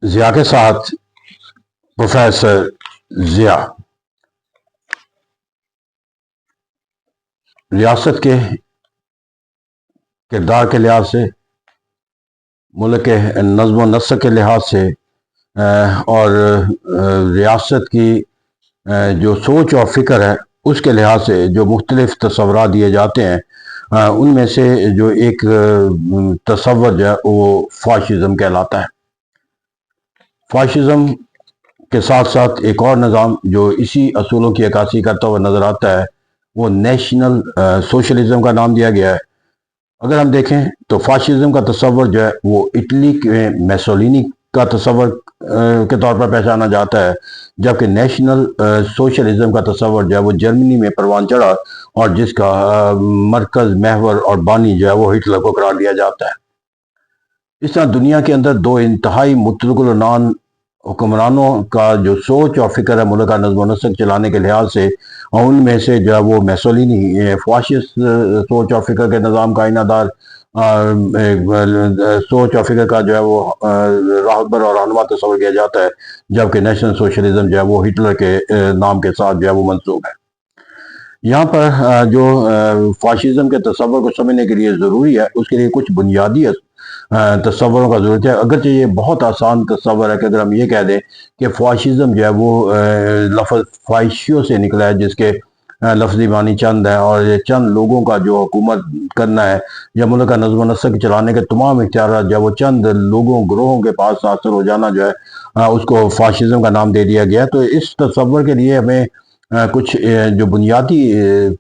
ضیاء کے ساتھ پروفیسر ضیاء ریاست کے کردار کے لحاظ سے، ملک کے نظم و نسق کے لحاظ سے اور ریاست کی جو سوچ اور فکر ہے اس کے لحاظ سے جو مختلف تصورات دیے جاتے ہیں، ان میں سے جو ایک تصور جو ہے وہ فاشزم کہلاتا ہے۔ فاشزم کے ساتھ ساتھ ایک اور نظام جو اسی اصولوں کی عکاسی کرتا ہوا نظر آتا ہے وہ نیشنل سوشلزم کا نام دیا گیا ہے۔ اگر ہم دیکھیں تو فاشزم کا تصور جو ہے وہ اٹلی کے میسولینی کا تصور کے طور پر پہچانا جاتا ہے، جبکہ نیشنل سوشلزم کا تصور جو ہے وہ جرمنی میں پروان چڑھا اور جس کا مرکز، محور اور بانی جو ہے وہ ہٹلر کو قرار دیا جاتا ہے۔ اس طرح دنیا کے اندر دو انتہائی مطلق العنان حکمرانوں کا جو سوچ اور فکر ہے ملک کا نظم و نسق چلانے کے لحاظ سے، اور ان میں سے جو ہے وہ میسولینی فاشسٹ سوچ اور فکر کے نظام کا آئینہ دار سوچ اور فکر کا جو ہے وہ راہبر اور رہنما تصور کیا جاتا ہے، جبکہ نیشنل سوشلزم جو ہے وہ ہٹلر کے نام کے ساتھ جو ہے وہ منسوب ہے۔ یہاں پر جو فاشزم کے تصور کو سمجھنے کے لیے ضروری ہے، اس کے لیے کچھ بنیادی تصوروں کا ضرورت ہے۔ اگرچہ یہ بہت آسان تصور ہے کہ اگر ہم یہ کہہ دیں کہ فاشزم جو ہے وہ لفظ فاشیو سے نکلا ہے، جس کے لفظی معنی چند ہے، اور یہ چند لوگوں کا جو حکومت کرنا ہے یا ملک کا نظم و نسق چلانے کے تمام اختیارات جو ہے وہ چند لوگوں گروہوں کے پاس حاصل ہو جانا جو ہے اس کو فاشزم کا نام دے دیا گیا۔ تو اس تصور کے لیے ہمیں کچھ جو بنیادی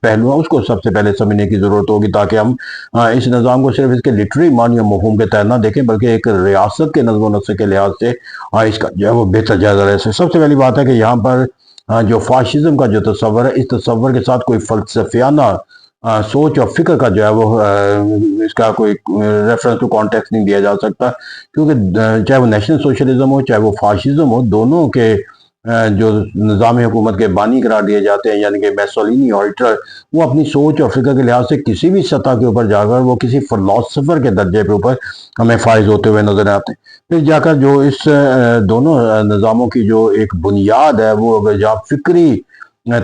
پہلو ہیں اس کو سب سے پہلے سمجھنے کی ضرورت ہوگی، تاکہ ہم اس نظام کو صرف اس کے لٹری معنی اور مفہوم کے تحت نہ دیکھیں، بلکہ ایک ریاست کے نظم و نسق کے لحاظ سے اس کا جو ہے وہ بہتر جائزہ لے سکیں۔ سب سے پہلی بات ہے کہ یہاں پر جو فاشزم کا جو تصور ہے، اس تصور کے ساتھ کوئی فلسفیانہ سوچ اور فکر کا جو ہے وہ اس کا کوئی ریفرنس ٹو کانٹیکسٹ نہیں دیا جا سکتا، کیونکہ چاہے وہ نیشنل سوشلزم ہو چاہے وہ فاشزم ہو، دونوں کے جو نظام حکومت کے بانی قرار دیے جاتے ہیں، یعنی کہ میسولینی اور ہٹلر، وہ اپنی سوچ اور فکر کے لحاظ سے کسی بھی سطح کے اوپر جا کر وہ کسی فلاسفر کے درجے کے اوپر ہمیں فائز ہوتے ہوئے نظر آتے ہیں۔ پھر جا کر جو اس دونوں نظاموں کی جو ایک بنیاد ہے وہ جہاں فکری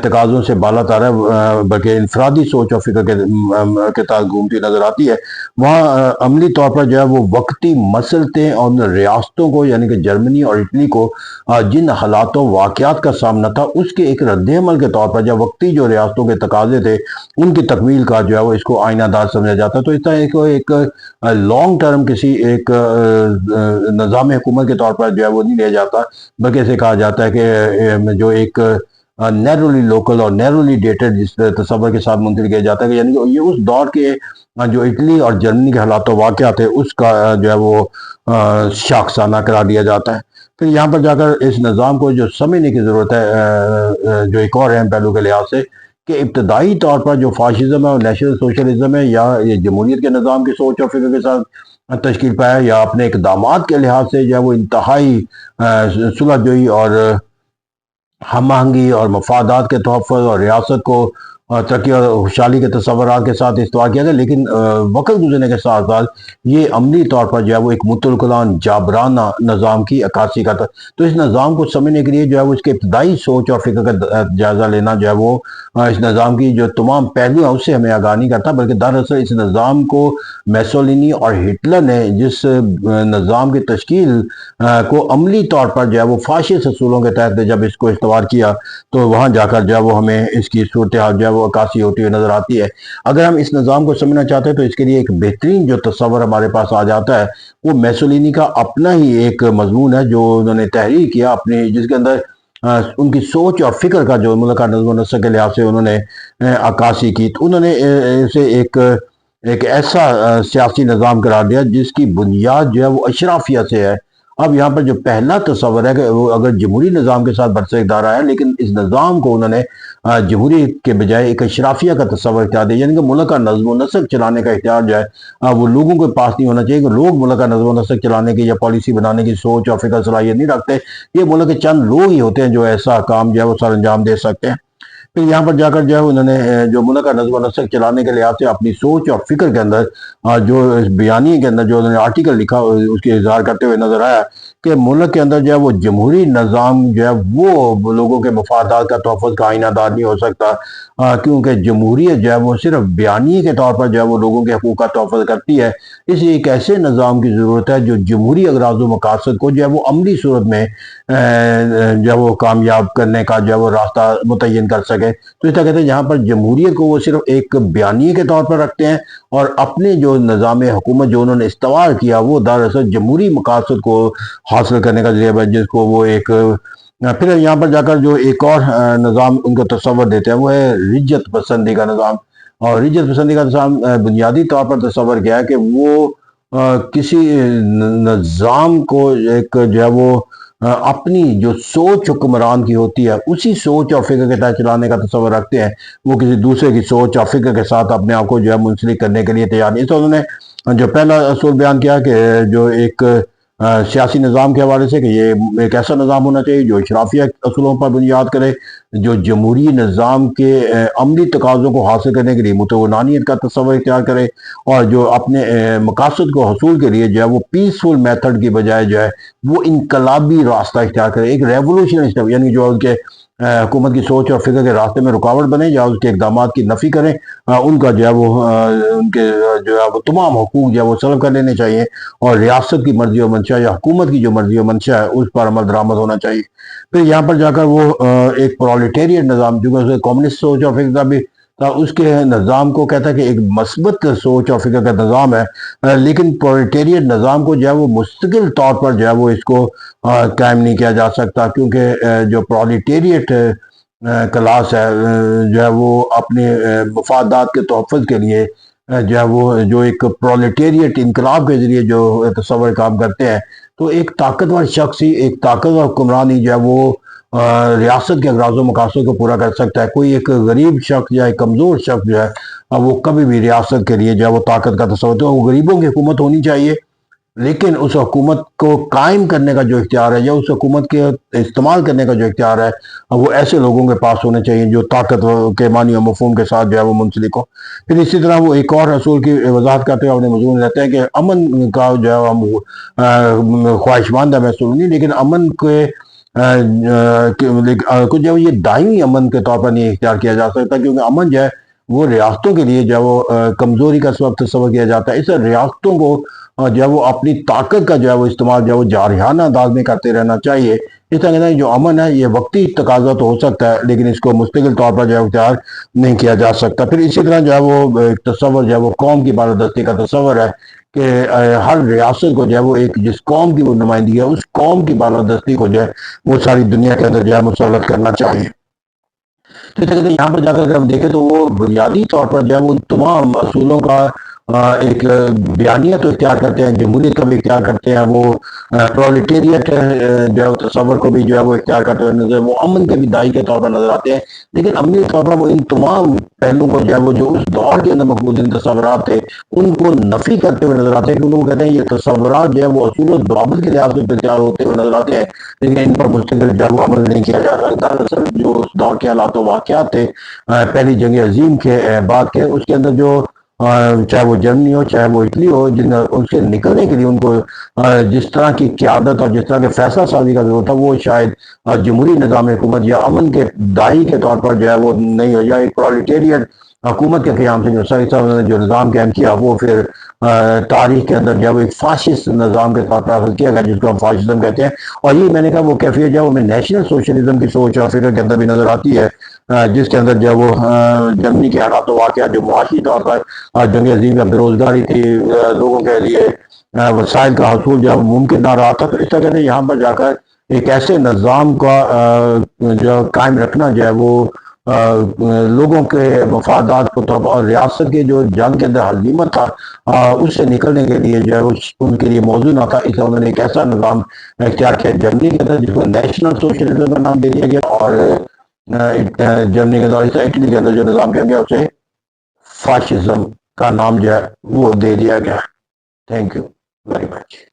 تقاضوں سے بالا تر ہے، بلکہ انفرادی سوچ اور فکر کے تحت گھومتی نظر آتی ہے، وہاں عملی طور پر جو ہے وہ وقتی مسلطیں اور ریاستوں کو، یعنی کہ جرمنی اور اٹلی کو جن حالات و واقعات کا سامنا تھا اس کے ایک رد عمل کے طور پر جب وقتی جو ریاستوں کے تقاضے تھے ان کی تکمیل کا جو ہے وہ اس کو آئینہ دار سمجھا جاتا ہے۔ تو اس طرح ایک لانگ ٹرم کسی ایک نظام حکومت کے طور پر جو ہے وہ نہیں لیا جاتا، بلکہ اسے کہا جاتا ہے کہ جو ایک نیرولی لوکل اور نیرولی ڈیٹڈ جس تصور کے ساتھ منتقل کیا جاتا ہے، یعنی کہ یہ اس دور کے جو اٹلی اور جرمنی کے حالات و واقعات ہے اس کا جو ہے وہ شاخسانہ قرار دیا جاتا ہے۔ پھر یہاں پر جا کر اس نظام کو جو سمجھنے کی ضرورت ہے جو ایک اور اہم پہلو کے لحاظ سے، کہ ابتدائی طور پر جو فاشزم ہے اور نیشنل سوشلزم ہے، یا یہ جمہوریت کے نظام کی سوچ اور فکر کے ساتھ تشکیل پایا، یا اپنے اقدامات کے لحاظ سے جو ہے وہ انتہائی صلح جوئی اور ہم آہنگی اور مفادات کے تحفظ اور ریاست کو ترقی اور خوشحالی کے تصورات کے ساتھ استوار کیا گیا، لیکن وقت گزرنے کے ساتھ ساتھ یہ عملی طور پر جو ہے وہ ایک مطلق العنان جابرانہ نظام کی عکاسی کا تھا۔ تو اس نظام کو سمجھنے کے لیے جو ہے وہ اس کے ابتدائی سوچ اور فکر کا جائزہ لینا جو ہے وہ اس نظام کی جو تمام پہلو ہیں اس سے ہمیں آگاہ نہیں کرتا، بلکہ دراصل اس نظام کو میسولینی اور ہٹلر نے جس نظام کی تشکیل کو عملی طور پر جو ہے وہ فاشسٹ اصولوں کے تحت جب اس کو استوار کیا، تو وہاں جا کر جو ہے وہ ہمیں اس کی صورتحال جو ہے وہ عکاسی ہوتی ہوئی نظر آتی ہے۔ اگر ہم اس نظام کو سمجھنا چاہتے ہیں تو اس کے لیے ایک بہترین جو تصور ہمارے پاس آ جاتا ہے وہ میسولینی کا اپنا ہی ایک مضمون ہے جو انہوں نے تحریر کیا اپنی، جس کے اندر ان کی سوچ اور فکر کا جو ملک کا نظم و نسق کے لحاظ سے انہوں نے عکاسی کی۔ تو انہوں نے اسے ایک ایسا سیاسی نظام قرار دیا جس کی بنیاد جو ہے وہ اشرافیہ سے ہے۔ اب یہاں پر جو پہلا تصور ہے کہ وہ اگر جمہوری نظام کے ساتھ برسر اقتدار آیا، لیکن اس نظام کو انہوں نے جمہوری کے بجائے ایک اشرافیہ کا تصور اختیار دیا، یعنی کہ ملک کا نظم و نسق چلانے کا اختیار جو ہے وہ لوگوں کے پاس نہیں ہونا چاہیے، کہ لوگ ملک کا نظم و نسق چلانے کی یا پالیسی بنانے کی سوچ اور فکر صلاحیت نہیں رکھتے، یہ ملک کے چند لوگ ہی ہوتے ہیں جو ایسا کام جو ہے وہ سر انجام دے سکتے ہیں۔ پھر یہاں پر جا کر جو ہے انہوں نے جو ملک کا نظم و نسق چلانے کے لحاظ سے اپنی سوچ اور فکر کے اندر جو اس بیانیے کے اندر جو انہوں نے آرٹیکل لکھا اس کے اظہار کرتے ہوئے نظر آیا کہ ملک کے اندر جو ہے وہ جمہوری نظام جو ہے وہ لوگوں کے مفادات کا تحفظ کا آئینہ دار نہیں ہو سکتا، کیونکہ جمہوریت جو ہے وہ صرف بیانیے کے طور پر جو ہے وہ لوگوں کے حقوق کا تحفظ کرتی ہے۔ اس لیے ایک ایسے نظام کی ضرورت ہے جو جمہوری اغراض و مقاصد کو جو ہے وہ عملی صورت میں جو ہے وہ کامیاب کرنے کا جو ہے وہ راستہ متعین کر سکے۔ تو اس طرح کہتے ہیں جہاں پر جمہوریت کو وہ صرف ایک بیانیے کے طور پر رکھتے ہیں، اور اپنے جو نظام حکومت جو انہوں نے استوار کیا وہ دراصل جمہوری مقاصد کو حاصل کرنے کا ذریعہ ہے، جس کو وہ ایک پھر یہاں پر جا کر جو ایک اور نظام ان کو تصور دیتے ہیں وہ ہے رجت پسندی کا نظام۔ اور رجت پسندی کا نظام بنیادی طور پر تصور کیا ہے کہ وہ کسی نظام کو ایک جو ہے وہ اپنی جو سوچ حکمران کی ہوتی ہے اسی سوچ اور فکر کے تحت چلانے کا تصور رکھتے ہیں، وہ کسی دوسرے کی سوچ اور فکر کے ساتھ اپنے آپ کو جو ہے منسلک کرنے کے لیے تیار نہیں۔ اس انہوں نے جو پہلا اصول بیان کیا کہ جو ایک سیاسی نظام کے حوالے سے کہ یہ ایک ایسا نظام ہونا چاہیے جو اشرافیہ اصولوں پر بنیاد کرے، جو جمہوری نظام کے عملی تقاضوں کو حاصل کرنے کے لیے متونانیت کا تصور اختیار کرے، اور جو اپنے مقاصد کو حصول کے لیے جو ہے وہ پیسفل میتھڈ کی بجائے جو ہے وہ انقلابی راستہ اختیار کرے، ایک ریولوشنری اسٹیپ، یعنی جو ان کے حکومت کی سوچ اور فکر کے راستے میں رکاوٹ بنے یا اس کے اقدامات کی نفی کریں، ان کا جو ہے وہ ان کے جو ہے وہ تمام حقوق جو ہے وہ سلب کر لینے چاہیے، اور ریاست کی مرضی و منشا یا حکومت کی جو مرضی و منشا ہے اس پر عمل درآمد ہونا چاہیے۔ پھر یہاں پر جا کر وہ ایک پرولیٹیریٹ نظام، جو کہ کمیونسٹ سوچ اور فکر کا بھی تھا، اس کے نظام کو کہتا ہے کہ ایک مثبت سوچ اور فکر کا نظام ہے، لیکن پرولیٹیریٹ نظام کو جو ہے وہ مستقل طور پر جو ہے وہ اس کو قائم نہیں کیا جا سکتا، کیونکہ جو پرولیٹیریٹ کلاس ہے جو ہے وہ اپنے مفادات کے تحفظ کے لیے جو ہے وہ جو ایک پرولیٹیریٹ انقلاب کے ذریعے جو تصور کام کرتے ہیں، تو ایک طاقتور شخص ہی، ایک طاقتور حکمران ہی جو ہے وہ ریاست کے اغراض و مقاصد کو پورا کر سکتا ہے۔ کوئی ایک غریب شخص یا ایک کمزور شخص جو ہے وہ کبھی بھی ریاست کے لیے جو ہے وہ طاقت کا تصور، تو وہ غریبوں کی حکومت ہونی چاہیے، لیکن اس حکومت کو قائم کرنے کا جو اختیار ہے یا اس حکومت کے استعمال کرنے کا جو اختیار ہے وہ ایسے لوگوں کے پاس ہونے چاہیے جو طاقت کے معنی و مفہوم کے ساتھ جو ہے وہ منسلک ہو۔ پھر اسی طرح وہ ایک اور اصول کی وضاحت کرتے ہوئے اپنے مضمون رہتے ہیں کہ امن کا جو ہے ہم خواہشمند ہے محسوس نہیں، لیکن امن کے کچھ جو یہ دائمی امن کے طور پر نہیں اختیار کیا جا سکتا، کیونکہ امن جو ہے وہ ریاستوں کے لیے جو ہے وہ کمزوری کا سبب تصور کیا جاتا ہے۔ اس سے ریاستوں کو جو ہے وہ اپنی طاقت کا جو ہے وہ استعمال جو ہے وہ جارحانہ انداز میں کرتے رہنا چاہیے۔ اس طرح کہتے ہیں جو امن ہے یہ وقتی تقاضا تو ہو سکتا ہے، لیکن اس کو مستقل طور پر جو ہے اختیار نہیں کیا جا سکتا۔ پھر اسی طرح جو ہے وہ ایک تصور جو ہے وہ قوم کی بالادستی کا تصور ہے کہ ہر ریاست کو جو ہے وہ ایک جس قوم کی وہ نمائندگی ہے اس قوم کی بالادستی کو جو ہے وہ ساری دنیا کے اندر جو ہے مسلط کرنا چاہیے۔ تو اس طرح یہاں پر جا کر ہم دیکھیں تو وہ بنیادی طور پر جو ہے وہ تمام اصولوں کا ایک بیانیہ تو اختیار کرتے ہیں، جمہوریت کا بھی اختیار کرتے ہیں، وہ پرولیٹیریٹ جو ہے تصور کو بھی جو ہے وہ اختیار کرتے ہوئے وہ امن کے بھی داعی کے طور پر نظر آتے ہیں، لیکن عملی طور پر وہ ان تمام پہلوؤں کو جو ہے وہ جو اس دور کے اندر مقبول ان تصورات تھے ان کو نفی کرتے ہوئے نظر آتے ہیں، کیونکہ وہ کہتے ہیں یہ تصورات جو ہے وہ اصول و ضوابط کے لحاظ سے تیار ہوتے ہوئے نظر آتے ہیں، لیکن ان پر مستقل جو ہے وہ عمل نہیں کیا جا سکتا۔ دراصل جو اس دور کے حالات و واقعات تھے پہلی جنگ عظیم کے بعد کے، اس کے اندر جو چاہے وہ جرمنی ہو چاہے وہ اٹلی ہو، ان سے نکلنے کے لیے ان کو جس طرح کی قیادت اور جس طرح کے فیصلہ سازی کا ضرورت تھا وہ شاید جمہوری نظام حکومت یا امن کے داعی کے طور پر جو ہے وہ نہیں ہو، یا ایک پرولیٹیریٹ حکومت کے قیام سے جو ساری صاحب نے جو نظام قائم کیا وہ پھر تاریخ کے اندر جو ہے وہ ایک فاشسٹ نظام کے طور پر اخذ کیا گیا، جس کو ہم فاشزم کہتے ہیں۔ اور یہ میں نے کہا وہ کیفیت جو ہے وہ ہمیں نیشنل سوشلزم کی سوچ اور فکر کے اندر بھی نظر آتی ہے، جس کے اندر جو ہے وہ جرمنی کے حالات و واقعات جو معاشی طور پر جنگ عظیم میں بے روزگاری تھی، لوگوں کے لیے وسائل کا حصول جو ہے ممکن نہ رہا تھا، تو اس طرح سے یہاں پر جا کر ایک ایسے نظام کا جو قائم رکھنا جو ہے وہ لوگوں کے مفادات کو اور ریاست کے جو جنگ کے اندر ہزیمت تھا اس سے نکلنے کے لیے جو ہے ان کے لیے موضوع نہ تھا، اس لیے انہوں نے ایک ایسا نظام اختیار کیا جرمنی کے اندر جس کو نیشنل سوشلزم کا نام دے دیا گیا، اور جرمنی کے اندر اٹلی کے اندر جو نظام کیا گیا اسے فاشزم کا نام جو ہے وہ دے دیا گیا۔ Thank you very much.